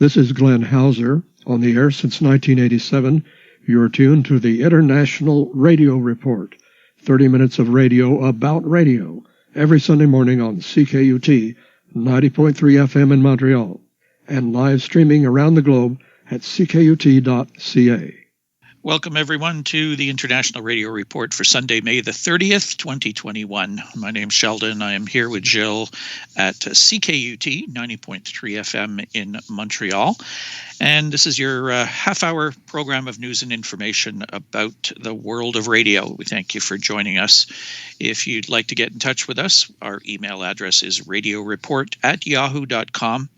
This is Glenn Hauser, on the air since 1987. You're tuned to the International Radio Report, 30 minutes of radio about radio, every Sunday morning on CKUT 90.3 FM in Montreal, and live streaming around the globe at ckut.ca. Welcome, everyone, to the International Radio Report for Sunday, May the 30th, 2021. My name's Sheldon. I am here with Jill at CKUT 90.3 FM in Montreal. And this is your half-hour program of news and information about the world of radio. We thank you for joining us. If you'd like to get in touch with us, our email address is radioreport@yahoo.com.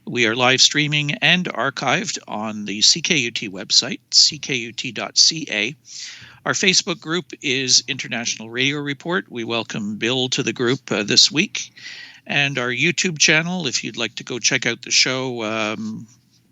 We are live streaming and archived on the CKUT website, ckut.ca. Our Facebook group is International Radio Report. We welcome Bill to the group this week. And our YouTube channel, if you'd like to go check out the show,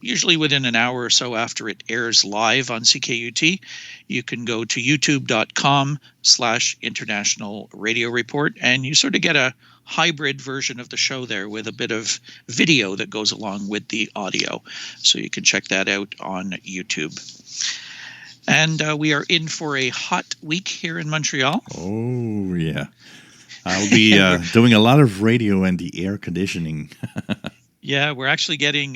usually within an hour or so after it airs live on CKUT, you can go to youtube.com/International Radio Report, and you sort of get a hybrid version of the show there with a bit of video that goes along with the audio. So you can check that out on YouTube. And we are in for a hot week here in Montreal. Oh, yeah. I'll be doing a lot of radio and the air conditioning. Yeah, we're actually getting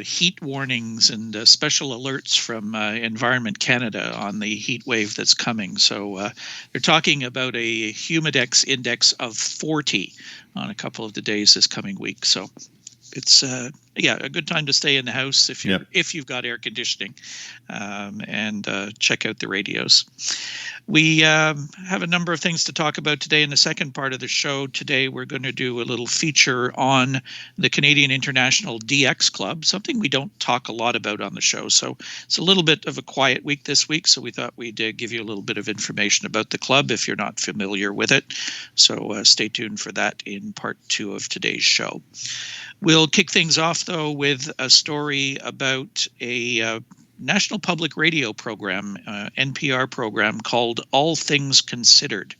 heat warnings and special alerts from Environment Canada on the heat wave that's coming. So they're talking about a humidex index of 40 on a couple of the days this coming week. So it's a good time to stay in the house if you've got air conditioning, and check out the radios. We have a number of things to talk about today in the second part of the show. Today we're going to do a little feature on the Canadian International DX Club, something we don't talk a lot about on the show. So it's a little bit of a quiet week this week, so we thought we'd give you a little bit of information about the club if you're not familiar with it. So stay tuned for that in part 2 of today's show. We'll kick things off, though, with a story about a National Public Radio program, NPR program called All Things Considered.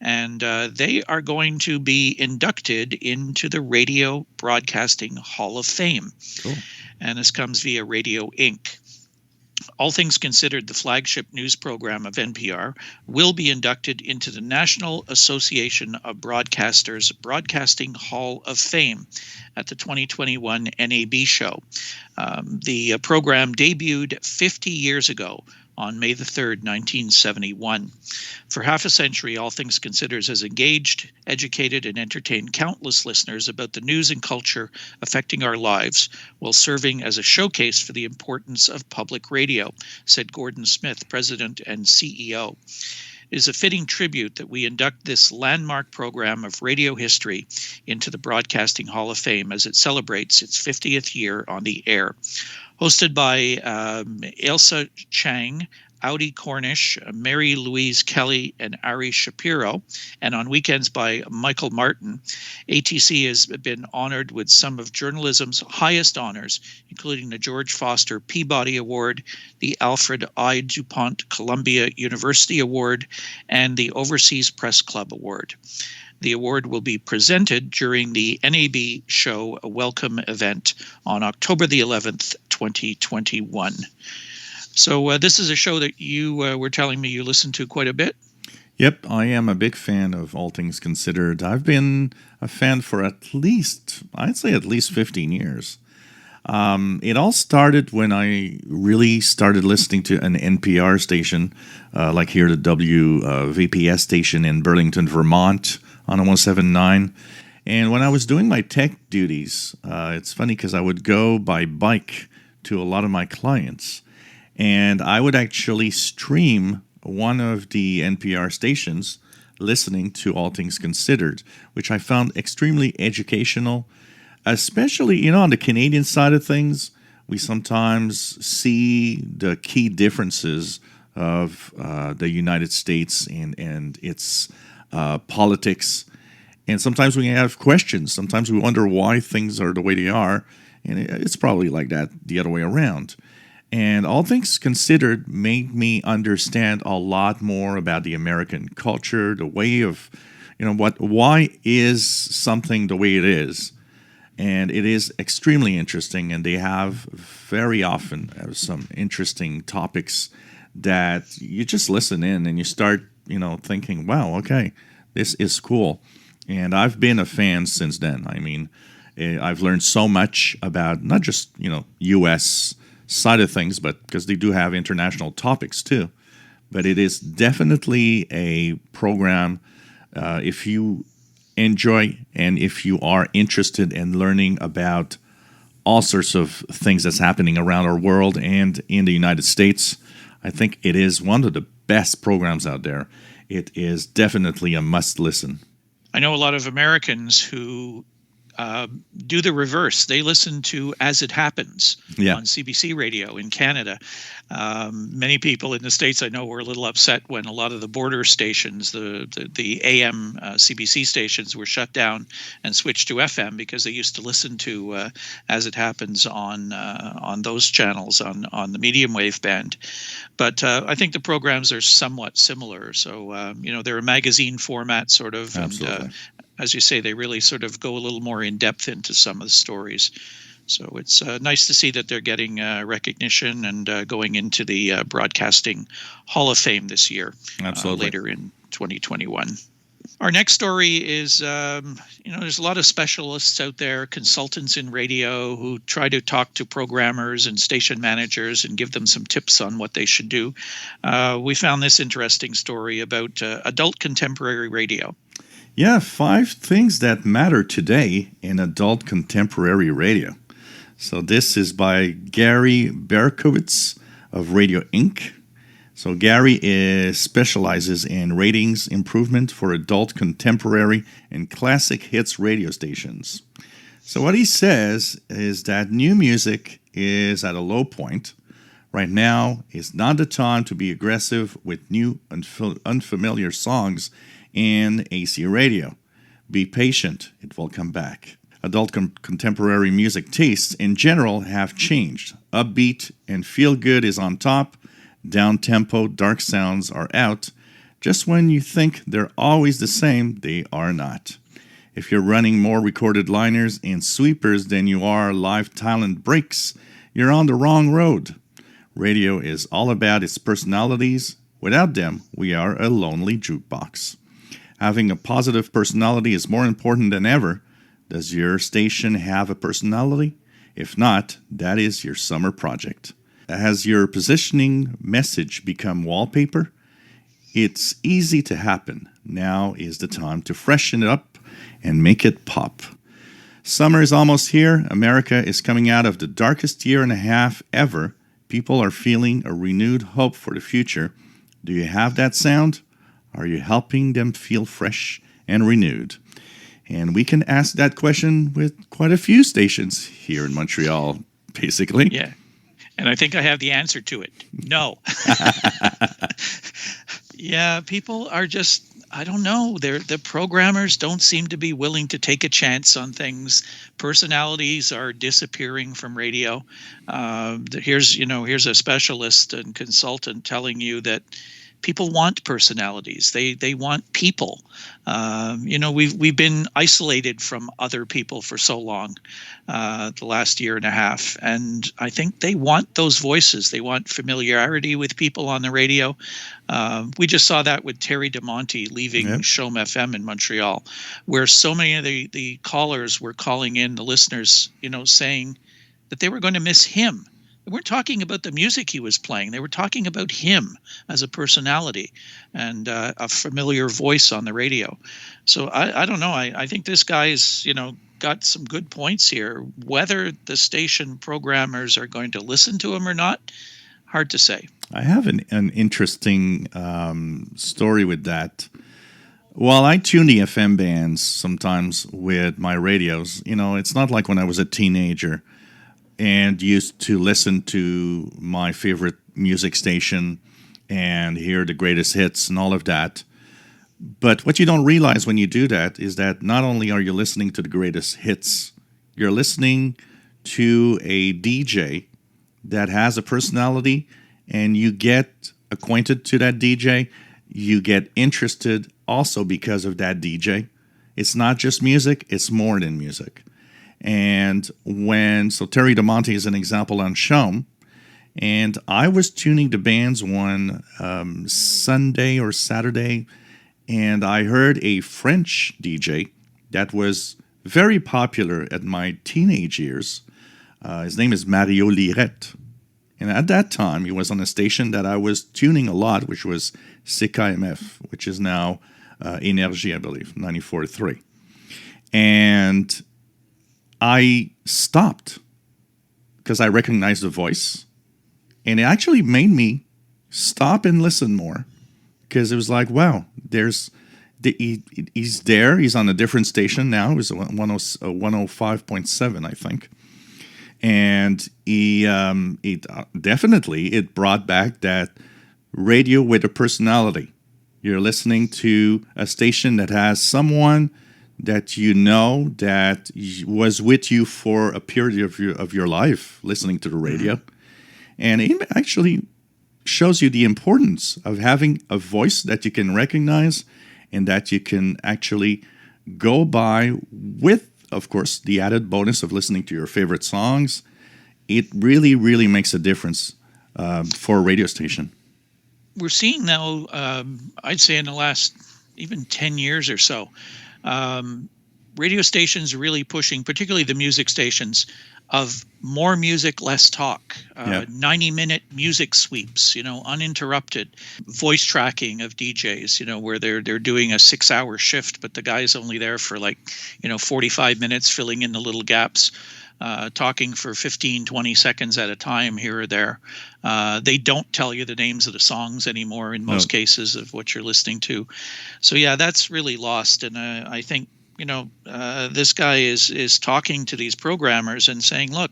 And they are going to be inducted into the Radio Broadcasting Hall of Fame. Cool. And this comes via Radio Inc. All Things Considered, the flagship news program of NPR, will be inducted into the National Association of Broadcasters Broadcasting Hall of Fame at the 2021 NAB show. The program debuted 50 years ago on May the 3rd, 1971. For half a century, All Things Considered has engaged, educated, and entertained countless listeners about the news and culture affecting our lives while serving as a showcase for the importance of public radio, said Gordon Smith, president and CEO. It is a fitting tribute that we induct this landmark program of radio history into the Broadcasting Hall of Fame as it celebrates its 50th year on the air. Hosted by Ailsa Chang, Audie Cornish, Mary Louise Kelly, and Ari Shapiro, and on weekends by Michael Martin, ATC has been honored with some of journalism's highest honors, including the George Foster Peabody Award, the Alfred I. DuPont Columbia University Award, and the Overseas Press Club Award. The award will be presented during the NAB show Welcome event on October the 11th, 2021. So this is a show that you were telling me you listen to quite a bit. Yep, I am a big fan of All Things Considered. I've been a fan for I'd say at least 15 years. It all started when I really started listening to an NPR station, like here the WVPS station in Burlington, Vermont on 107.9. And when I was doing my tech duties, it's funny because I would go by bike to a lot of my clients, and I would actually stream one of the NPR stations listening to All Things Considered, which I found extremely educational, especially, on the Canadian side of things. We sometimes see the key differences of the United States and its politics. And sometimes we have questions. Sometimes we wonder why things are the way they are. And it's probably like that the other way around. And All Things Considered made me understand a lot more about the American culture, the way of, why is something the way it is. And it is extremely interesting, and they have very often some interesting topics that you just listen in and you start, thinking, wow, okay, this is cool. And I've been a fan since then. I mean, I've learned so much about not just, U.S. side of things, but because they do have international topics too. But it is definitely a program if you enjoy and if you are interested in learning about all sorts of things that's happening around our world and in the United States. I think it is one of the best programs out there. It is definitely a must listen. I know a lot of Americans who do the reverse. They listen to As It Happens on CBC radio in Canada. Many people in the States I know were a little upset when a lot of the border stations, the AM CBC stations, were shut down and switched to FM because they used to listen to As It Happens on those channels on the medium wave band. But I think the programs are somewhat similar. So, they're a magazine format sort of. Absolutely. And, as you say, they really sort of go a little more in depth into some of the stories. So it's nice to see that they're getting recognition and going into the Broadcasting Hall of Fame this year, later in 2021. Our next story is, there's a lot of specialists out there, consultants in radio who try to talk to programmers and station managers and give them some tips on what they should do. We found this interesting story about adult contemporary radio. Yeah, 5 things that matter today in adult contemporary radio. So this is by Gary Berkowitz of Radio Inc. So Gary specializes in ratings improvement for adult contemporary and classic hits radio stations. So what he says is that new music is at a low point. Right now is not the time to be aggressive with new unfamiliar songs in AC radio. Be patient, it will come back. Adult contemporary music tastes in general have changed. Upbeat and feel good is on top. Down-tempo, dark sounds are out. Just when you think they're always the same, they are not. If you're running more recorded liners and sweepers than you are live talent breaks, you're on the wrong road. Radio is all about its personalities. Without them, we are a lonely jukebox. Having a positive personality is more important than ever. Does your station have a personality? If not, that is your summer project. Has your positioning message become wallpaper? It's easy to happen. Now is the time to freshen it up and make it pop. Summer is almost here. America is coming out of the darkest year and a half ever. People are feeling a renewed hope for the future. Do you have that sound? Are you helping them feel fresh and renewed? And we can ask that question with quite a few stations here in Montreal, basically. Yeah. And I think I have the answer to it. No. Yeah, people are just, I don't know. The programmers don't seem to be willing to take a chance on things. Personalities are disappearing from radio. Here's a specialist and consultant telling you that people want personalities. They want people. We've been isolated from other people for so long, the last year and a half, and I think they want those voices. They want familiarity with people on the radio. We just saw that with Terry DeMonte leaving Chaume FM in Montreal, where so many of the callers were calling in, the listeners, saying that they were going to miss him. They weren't talking about the music he was playing. They were talking about him as a personality and a familiar voice on the radio. So I don't know. I think this guy's, got some good points here. Whether the station programmers are going to listen to him or not, hard to say. I have an interesting story with that. While I tune the FM bands sometimes with my radios, it's not like when I was a teenager and used to listen to my favorite music station and hear the greatest hits and all of that. But what you don't realize when you do that is that not only are you listening to the greatest hits, you're listening to a DJ that has a personality, and you get acquainted to that DJ. You get interested also because of that DJ. It's not just music, it's more than music. And so Terry DeMonte is an example on Chaume. And I was tuning the bands one Sunday or Saturday, and I heard a French DJ that was very popular at my teenage years. His name is Mario Lirette. And at that time, he was on a station that I was tuning a lot, which was CKMF, which is now Énergie, I believe, 94.3. And I stopped because I recognized the voice. And it actually made me stop and listen more, because it was like, wow, he's there. He's on a different station now. It was 105.7, I think. And it brought back that radio with a personality. You're listening to a station that has someone that you know that was with you for a period of your life listening to the radio. And it actually shows you the importance of having a voice that you can recognize and that you can actually go by with, of course, the added bonus of listening to your favorite songs. It really, really makes a difference for a radio station. We're seeing now, I'd say in the last even 10 years or so, radio stations really pushing, particularly the music stations, of more music, less talk, 90-minute music sweeps, uninterrupted voice tracking of DJs, where they're doing a 6-hour shift, but the guy's only there for 45 minutes, filling in the little gaps, talking for 15, 20 seconds at a time here or there. They don't tell you the names of the songs anymore in most cases of what you're listening to. So yeah, that's really lost. And I think, this guy is talking to these programmers and saying, look,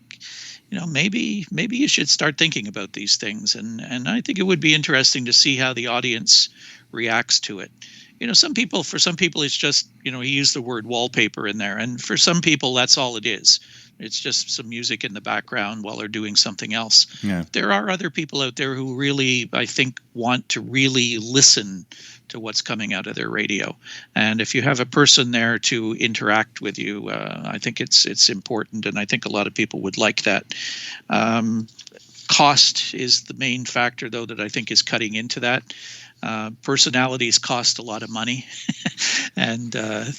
maybe you should start thinking about these things. And I think it would be interesting to see how the audience reacts to it. For some people, it's just, he used the word wallpaper in there. And for some people, that's all it is. It's just some music in the background while they're doing something else. Yeah. There are other people out there who really, I think, want to really listen to what's coming out of their radio. And if you have a person there to interact with you, I think it's important. And I think a lot of people would like that. Cost is the main factor, though, that I think is cutting into that. Personalities cost a lot of money, and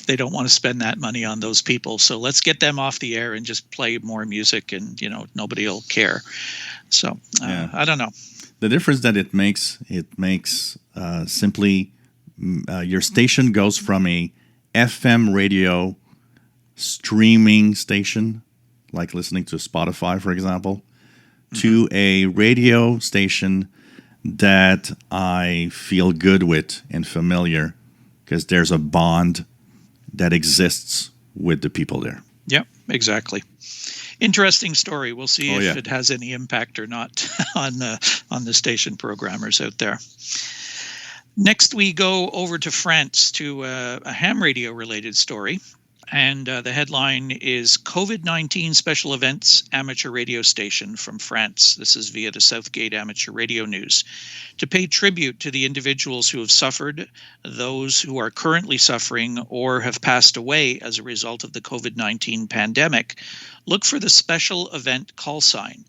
they don't want to spend that money on those people. So let's get them off the air and just play more music, and nobody will care. So I don't know. The difference that it makes simply your station goes from a FM radio streaming station, like listening to Spotify, for example, to a radio station that I feel good with and familiar, because there's a bond that exists with the people there. Yep, exactly. Interesting story. We'll see if it has any impact or not on the station programmers out there. Next, we go over to France to a ham radio related story. And the headline is COVID-19 Special Events Amateur Radio Station from France. This is via the Southgate Amateur Radio News. To pay tribute to the individuals who have suffered, those who are currently suffering, or have passed away as a result of the COVID-19 pandemic, look for the special event call sign,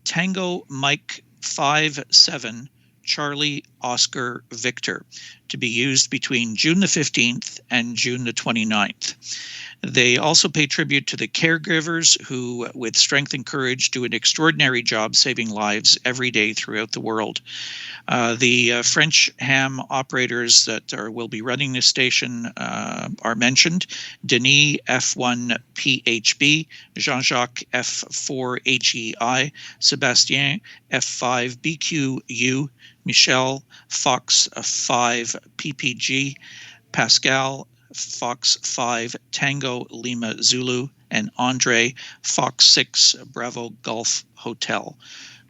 Tango Mike 57 Charlie Oscar Victor, to be used between June the 15th and June the 29th. They also pay tribute to the caregivers who, with strength and courage, do an extraordinary job saving lives every day throughout the world. The French ham operators that will be running this station are mentioned: Denis F1PHB, Jean-Jacques F4HEI, Sebastien F5BQU, Michel Fox 5 PPG, Pascal Fox 5 Tango Lima Zulu, and Andre Fox 6 Bravo Golf Hotel.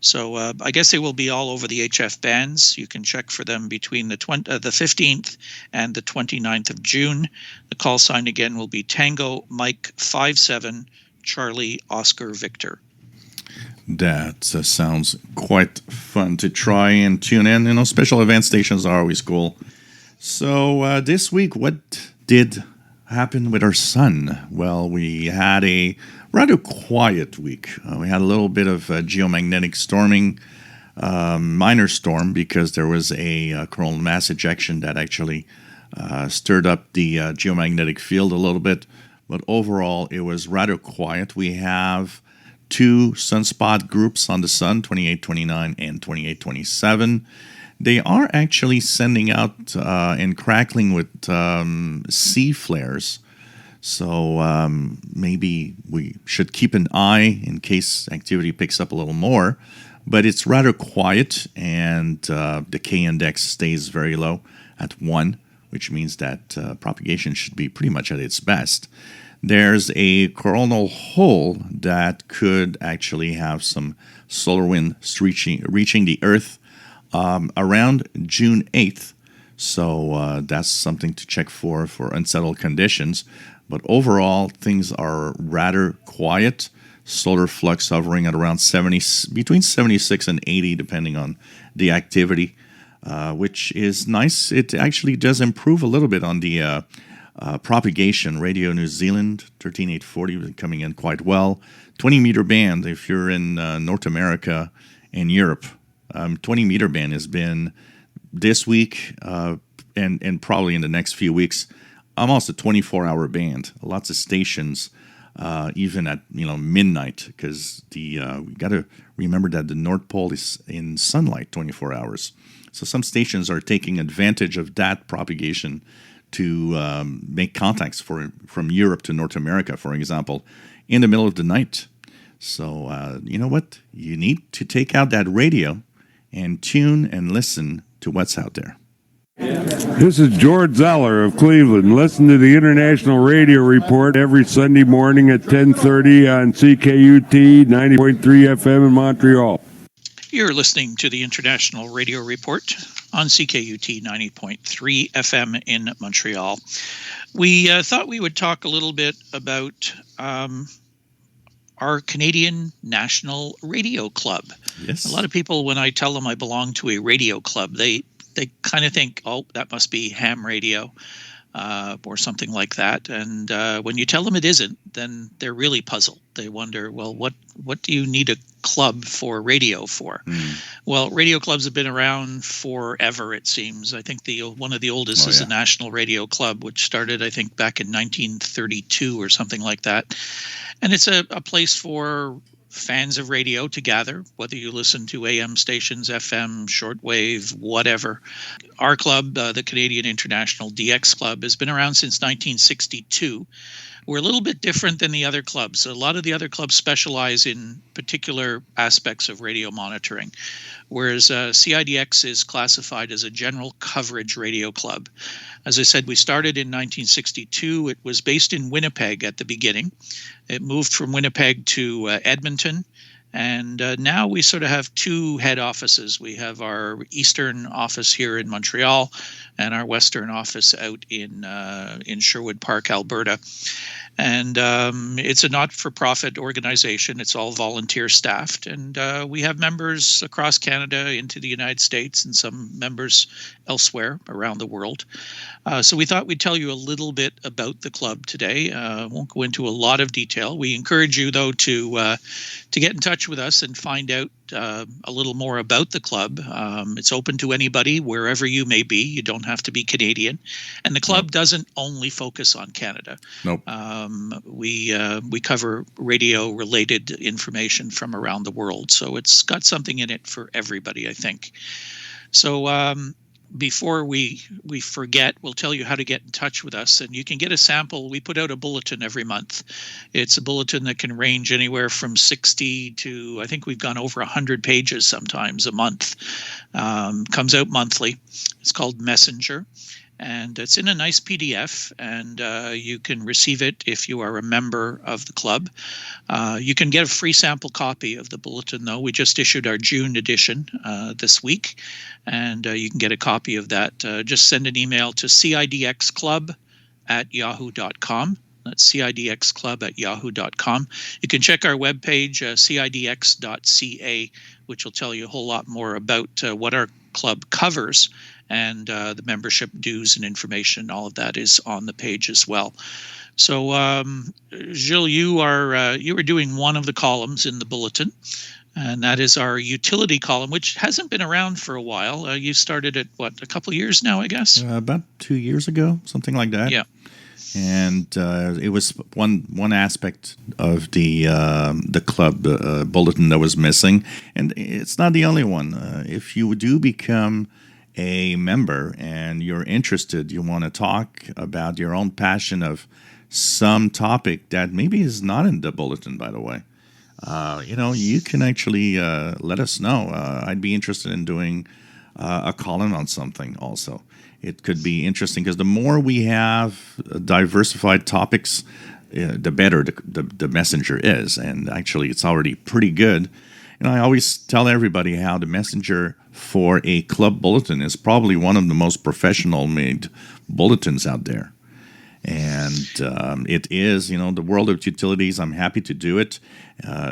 So I guess they will be all over the HF bands. You can check for them between the 15th and the 29th of June. The call sign again will be Tango Mike 57 Charlie Oscar Victor. That sounds quite fun to try and tune in. Special event stations are always cool. So this week, what did happened with our sun? Well, we had a rather quiet week. We had a little bit of geomagnetic storming, minor storm, because there was a coronal mass ejection that actually stirred up the geomagnetic field a little bit. But overall, it was rather quiet. We have two sunspot groups on the sun, 2829 and 2827. They are actually sending out and crackling with C flares. So maybe we should keep an eye in case activity picks up a little more. But it's rather quiet, and the K index stays very low at 1, which means that propagation should be pretty much at its best. There's a coronal hole that could actually have some solar wind reaching the Earth around June 8th. So that's something to check for unsettled conditions. But overall, things are rather quiet. Solar flux hovering at around between 76 and 80, depending on the activity, which is nice. It actually does improve a little bit on the propagation. Radio New Zealand 13840 coming in quite well. 20-meter band, if you're in North America and Europe, 20-meter band has been this week and probably in the next few weeks almost a 24-hour band. Lots of stations, even at midnight, because we got to remember that the North Pole is in sunlight 24 hours. So some stations are taking advantage of that propagation to make contacts from Europe to North America, for example, in the middle of the night. So you know what? You need to take out that radio and tune and listen to what's out there. This is George Zeller of Cleveland. Listen to the International Radio Report every Sunday morning at 10:30 on CKUT 90.3 FM in Montreal. You're listening to the International Radio Report on CKUT 90.3 FM in Montreal. We thought we would talk a little bit about our Canadian National Radio Club. Yes. A lot of people, when I tell them I belong to a radio club, they kind of think, oh, that must be ham radio or something like that. And when you tell them it isn't, then they're really puzzled. They wonder, well, what do you need a club for radio for? Well, radio clubs have been around forever, it seems. I think one of the oldest is the National Radio Club, which started, I think, back in 1932 or something like that. And it's a place for fans of radio to gather, whether you listen to AM stations, FM, shortwave, whatever. Our club, the Canadian International DX Club, has been around since 1962. We're a little bit different than the other clubs. A lot of the other clubs specialize in particular aspects of radio monitoring, whereas CIDX is classified as a general coverage radio club. As I said, we started in 1962. It was based in Winnipeg at the beginning. It moved from Winnipeg to Edmonton. And now we sort of have two head offices. We have our eastern office here in Montreal and our western office out in Sherwood Park, Alberta. And it's a not-for-profit organization. It's all volunteer staffed. And we have members across Canada into the United States and some members elsewhere around the world. So we thought we'd tell you a little bit about the club today. Won't go into a lot of detail. We encourage you, though, to get in touch with us and find out a little more about the club. It's open to anybody, wherever you may be. You don't have to be Canadian. And the club doesn't only focus on Canada. Nope. We cover radio-related information from around the world. So it's got something in it for everybody, I think. So before we forget, we'll tell you how to get in touch with us. And you can get a sample. We put out a bulletin every month. It's a bulletin that can range anywhere from 60 to, I think we've gone over 100 pages sometimes a month. Comes out monthly. It's called Messenger. And it's in a nice PDF, and you can receive it if you are a member of the club. You can get a free sample copy of the bulletin, though. We just issued our June edition this week, and you can get a copy of that. Just send an email to cidxclub@yahoo.com. That's cidxclub@yahoo.com. You can check our webpage, cidx.ca, which will tell you a whole lot more about what our club covers and the membership dues and information. All of that is on the page as well. So, Gilles, you are doing one of the columns in the bulletin, and that is our utility column, which hasn't been around for a while. You started it, a couple of years now, I guess? About 2 years ago, something like that. Yeah. And it was one aspect of the club bulletin that was missing, and it's not the only one. If you do become a member and you're interested, you want to talk about your own passion of some topic that maybe is not in the bulletin, by the way, you can actually let us know. I'd be interested in doing a column on something also. It could be interesting because the more we have diversified topics, the better the messenger is. And actually, it's already pretty good. And I always tell everybody how the messenger for a club bulletin is probably one of the most professional made bulletins out there. And it is, the world of utilities. I'm happy to do it.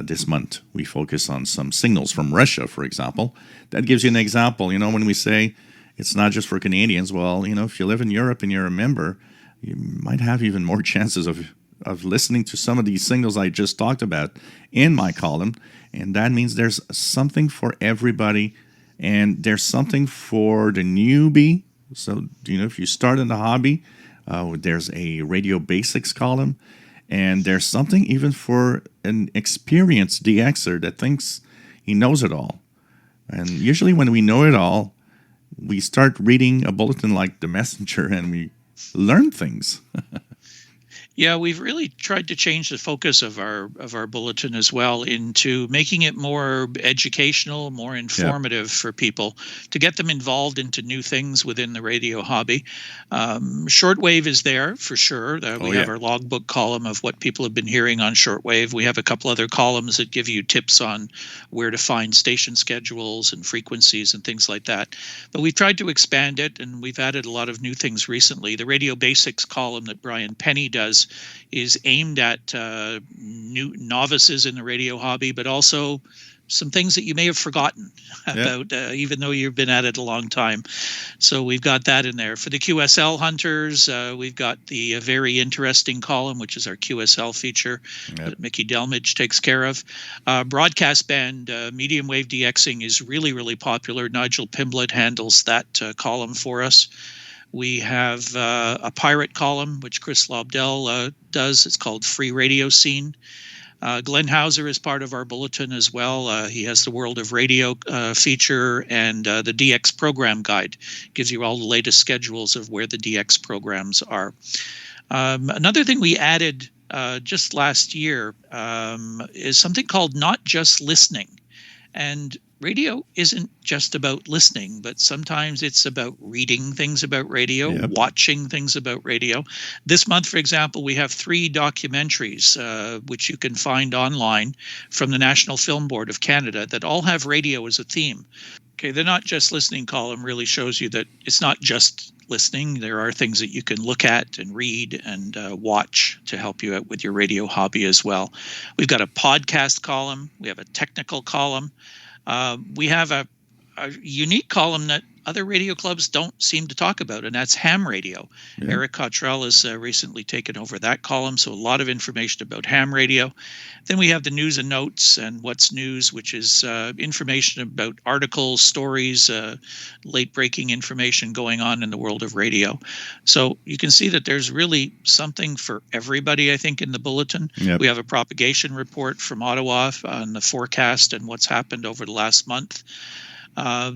This month, we focus on some signals from Russia, for example. That gives you an example. When we say it's not just for Canadians, well, if you live in Europe and you're a member, you might have even more chances of listening to some of these signals I just talked about in my column. And that means there's something for everybody, and there's something for the newbie. So, if you start in the hobby, there's a radio basics column, and there's something even for an experienced DXer that thinks he knows it all. And usually when we know it all, we start reading a bulletin like The Messenger and we learn things. Yeah, we've really tried to change the focus of our bulletin as well into making it more educational, more informative for people to get them involved into new things within the radio hobby. Shortwave is there for sure. We have our logbook column of what people have been hearing on shortwave. We have a couple other columns that give you tips on where to find station schedules and frequencies and things like that. But we've tried to expand it, and we've added a lot of new things recently. The Radio Basics column that Brian Penny does is aimed at new novices in the radio hobby, but also some things that you may have forgotten about, even though you've been at it a long time. So we've got that in there. For the QSL hunters, we've got the very interesting column, which is our QSL feature that Mickey Delmage takes care of. Broadcast band, medium wave DXing is really, really popular. Nigel Pimblett handles that column for us. We have a pirate column, which Chris Lobdell does. It's called Free Radio Scene. Glenn Hauser is part of our bulletin as well. He has the World of Radio feature, and the DX program guide gives you all the latest schedules of where the DX programs are. Another thing we added just last year is something called Not Just Listening. And radio isn't just about listening, but sometimes it's about reading things about radio, watching things about radio. This month, for example, we have 3 documentaries, which you can find online from the National Film Board of Canada that all have radio as a theme. Okay, the Not Just Listening column really shows you that it's not just listening. There are things that you can look at and read and watch to help you out with your radio hobby as well. We've got a podcast column. We have a technical column. We have a unique column that other radio clubs don't seem to talk about, and that's ham radio. Eric Cottrell has recently taken over that column, so a lot of information about ham radio. Then we have the news and notes and what's news, which is information about articles, stories, late-breaking information going on in the world of radio. So you can see that there's really something for everybody, I think, in the bulletin. We have a propagation report from Ottawa on the forecast and what's happened over the last month.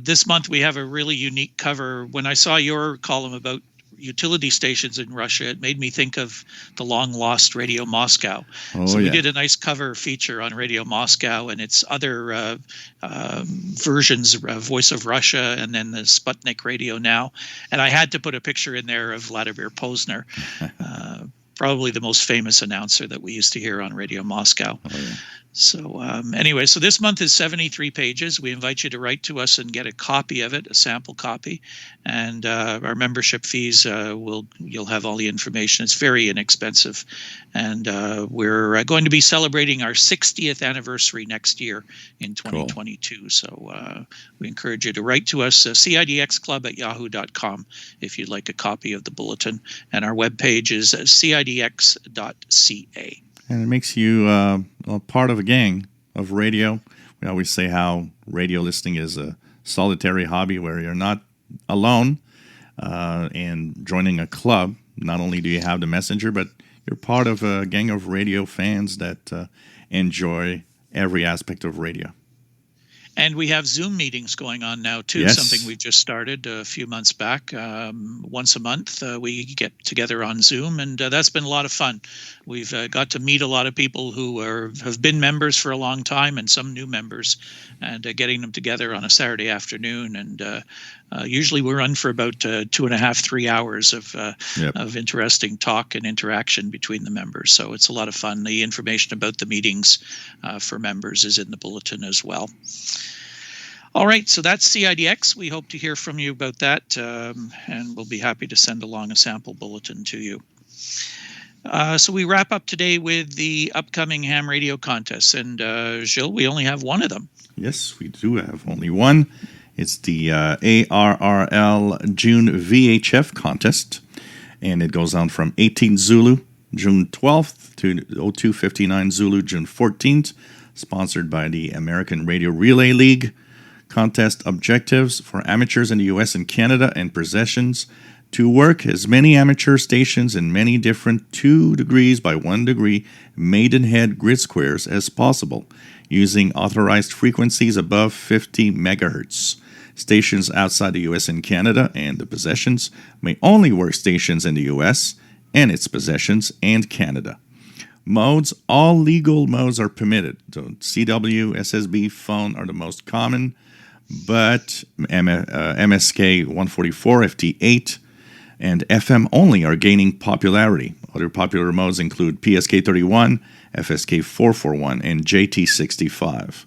This month, we have a really unique cover. When I saw your column about utility stations in Russia, it made me think of the long-lost Radio Moscow. We did a nice cover feature on Radio Moscow and its other versions, Voice of Russia, and then the Sputnik Radio Now. And I had to put a picture in there of Vladimir Posner, probably the most famous announcer that we used to hear on Radio Moscow. So anyway, so this month is 73 pages. We invite you to write to us and get a copy of it, a sample copy. And our membership fees, you'll have all the information. It's very inexpensive. And we're going to be celebrating our 60th anniversary next year in 2022. Cool. So we encourage you to write to us, CIDXclub@yahoo.com, if you'd like a copy of the bulletin. And our webpage is CIDX.ca. And it makes you a part of a gang of radio. We always say how radio listening is a solitary hobby where you're not alone. And joining a club, not only do you have the messenger, but you're part of a gang of radio fans that enjoy every aspect of radio. And we have Zoom meetings going on now, too, yes. Something we just started a few months back. Once a month, we get together on Zoom, and that's been a lot of fun. We've got to meet a lot of people who have been members for a long time and some new members, and getting them together on a Saturday afternoon. And usually we run for about 2.5, 3 hours of interesting talk and interaction between the members. So it's a lot of fun. The information about the meetings for members is in the bulletin as well. All right, so that's CIDX. We hope to hear from you about that, and we'll be happy to send along a sample bulletin to you. So we wrap up today with the upcoming ham radio contests. And Gilles, we only have one of them. Yes, we do have only one. It's the ARRL June VHF contest, and it goes on from 18 Zulu, June 12th to 0259 Zulu, June 14th, sponsored by the American Radio Relay League. Contest objectives for amateurs in the U.S. and Canada and possessions: to work as many amateur stations in many different 2 degrees by 1 degree Maidenhead grid squares as possible, using authorized frequencies above 50 megahertz. Stations outside the U.S. and Canada and the possessions may only work stations in the U.S. and its possessions and Canada. Modes: all legal modes are permitted. So CW, SSB, phone are the most common, but MSK 144, FT8, and FM only are gaining popularity. Other popular modes include PSK 31, FSK 441, and JT65.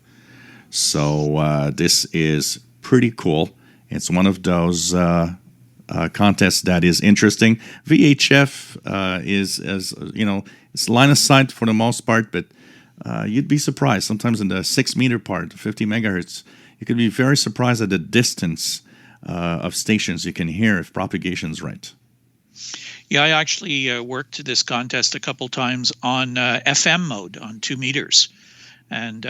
So this is pretty cool. It's one of those contests that is interesting. VHF is, as you know, it's line of sight for the most part, but you'd be surprised. Sometimes in the 6 meter part, 50 megahertz, you could be very surprised at the distance of stations you can hear if propagation's right. Yeah, I actually worked this contest a couple times on FM mode on 2 meters, and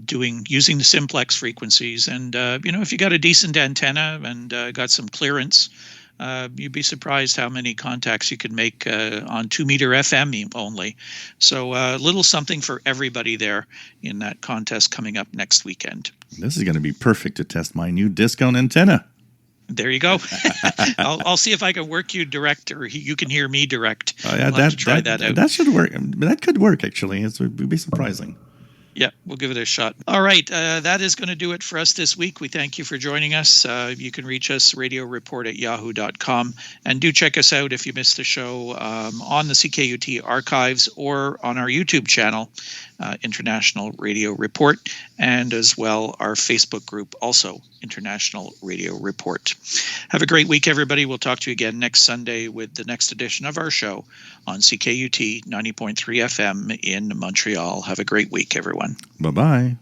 using the simplex frequencies. And if you got a decent antenna and got some clearance, you'd be surprised how many contacts you can make on 2 meter FM only. So a little something for everybody there in that contest coming up next weekend. This is going to be perfect to test my new discount antenna. There you go. I'll see if I can work you direct, or you can hear me direct. Oh, yeah, try that out. That should work. That could work, actually. It would be surprising. Yeah, we'll give it a shot. All right, that is going to do it for us this week. We thank you for joining us. You can reach us, radioreport@yahoo.com. And do check us out if you missed the show on the CKUT archives or on our YouTube channel, International Radio Report, and as well our Facebook group, also International Radio Report. Have a great week, everybody. We'll talk to you again next Sunday with the next edition of our show on CKUT 90.3 FM in Montreal. Have a great week, everyone. Bye-bye.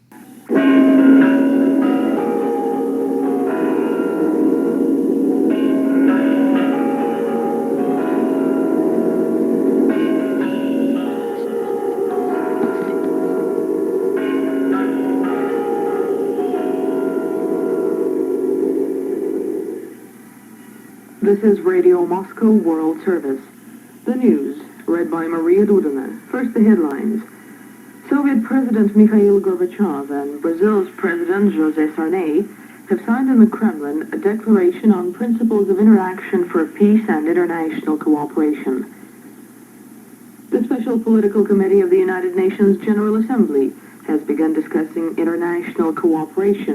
This is Radio Moscow World Service. The news, read by Maria Dudina. First, the headlines. Soviet President Mikhail Gorbachev and Brazil's President José Sarney have signed in the Kremlin a declaration on principles of interaction for peace and international cooperation. The Special Political Committee of the United Nations General Assembly has begun discussing international cooperation